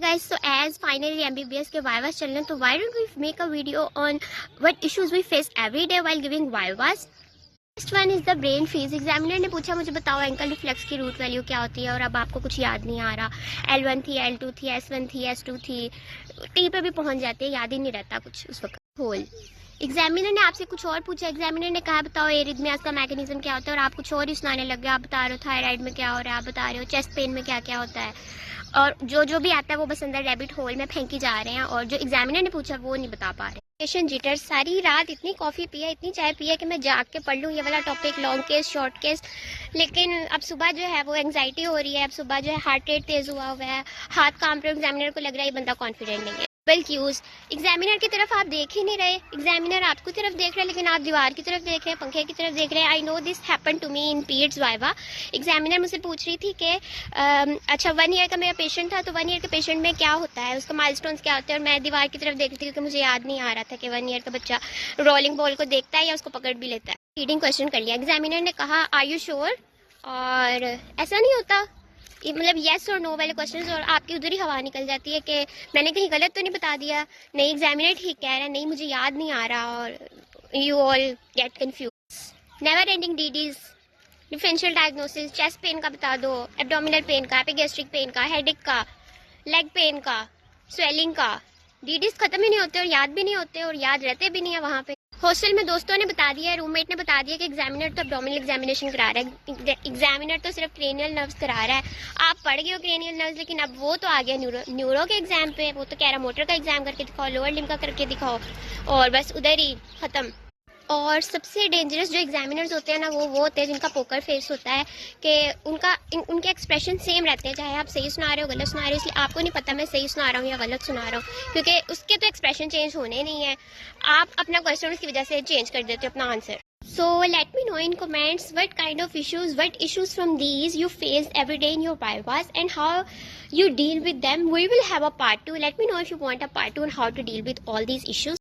Guys, so as finally MBBS के vivas चल रहे हैं, तो why don't we make a video on what issues we face every day while giving vivas. Next one is the brain freeze. Examiner ने पूछा मुझे बताओ ankle reflex की रूट वैल्यू क्या होती है, और अब आपको कुछ याद नहीं आ रहा. L1 थी, L2 थी, S1 थी, S2 थी, T पे भी पहुंच जाते हैं, याद ही नहीं रहता कुछ उस वक्त. होल एग्जामिनर ने आपसे कुछ और पूछा. एग्जामिनर ने कहा बताओ एरिथमियास का मैकेनिज्म क्या होता है, और आप कुछ और ही सुनाने लग गए. आप बता रहे हो थायराइड में क्या हो रहा है, आप बता रहे हो चेस्ट पेन में क्या क्या होता है, और जो भी आता है वो बस अंदर रैबिट होल में फेंकी जा रहे हैं, और जो एग्जामिनर ने पूछा वो नहीं बता पा रहे. Patient jitter. सारी रात इतनी कॉफ़ी पिया, इतनी चाय पिया कि मैं जाग के पढ़ लूँ ये वाला topic, long case short case. लेकिन अब सुबह जो है वो एंग्जाइटी हो रही है. अब सुबह जो है हार्ट रेट तेज़ हुआ है, हाथ काम पर. एग्जामिनर को लग रहा है ये बंदा कॉन्फिडेंट नहीं है. क्यूज. एग्जामिनर की तरफ आप देख ही नहीं रहे. एग्जामिनर आपकी तरफ देख रहे हैं लेकिन आप दीवार की तरफ देख रहे हैं, पंखे की तरफ देख रहे हैं. I know this happen to me in periods viva. Examiner मुझसे पूछ रही थी कि अच्छा 1 ईयर का मेरा पेशेंट था, तो 1 ईयर के पेशेंट में क्या होता है, उसका माइलस्टोन्स क्या होते हैं, और मैं दीवार की तरफ देख रही थी क्योंकि मुझे याद नहीं आ रहा था कि 1 ईयर का बच्चा रोलिंग बॉल को देखता है या उसको पकड़ भी लेता है. रीडिंग क्वेश्चन कर लिया. एग्जामिनर ने कहा आर यू श्योर, और ऐसा नहीं होता, मतलब येस और नो वाले क्वेश्चंस, और आपकी उधर ही हवा निकल जाती है कि मैंने कहीं गलत तो नहीं बता दिया, नहीं एग्जामिनर ठीक कह रहा है, नहीं मुझे याद नहीं आ रहा, और you all get confuse. Never ending DDs, differential diagnosis, chest pain का बता दो, एब्डोमिनल पेन का, एपिगैस्ट्रिक पेन का, हेडेक का, लेग पेन का, स्वेलिंग का. डीडीज खत्म ही नहीं होते और याद भी नहीं होते, और याद रहते भी नहीं है वहाँ पे. हॉस्टल में दोस्तों ने बता दिया, रूममेट ने बता दिया कि एग्जामिनर तो एब्डोमिनल एग्जामिनेशन करा रहा है, एग्जामिनर तो सिर्फ क्रेनियल नर्व्स करा रहा है. आप पढ़ गए हो क्रेनियल नर्व्स, लेकिन अब वो तो आ गया न्यूरो के एग्जाम पे. वो तो कह रहा मोटर का एग्जाम करके दिखाओ, लोअर लिम्ब का करके दिखाओ, और बस उधर ही खत्म. और सबसे डेंजरस जो एग्जामिनर्स होते हैं ना, वो होते हैं जिनका पोकर फेस होता है, कि उनके एक्सप्रेशन सेम रहते हैं, चाहे आप सही सुना रहे हो गलत सुना रहे हो. इसलिए आपको नहीं पता मैं सही सुना रहा हूँ या गलत सुना रहा हूँ, क्योंकि उसके तो एक्सप्रेशन चेंज होने नहीं है. आप अपना क्वेश्चन उसकी वजह से चेंज कर देते हो अपना answer. So let me know in comments what kind of issues, what issues from these you face every day in your Vivas and how you deal with them. We will have a part 2. Let me know if you want a part 2 on how to deal with all these issues.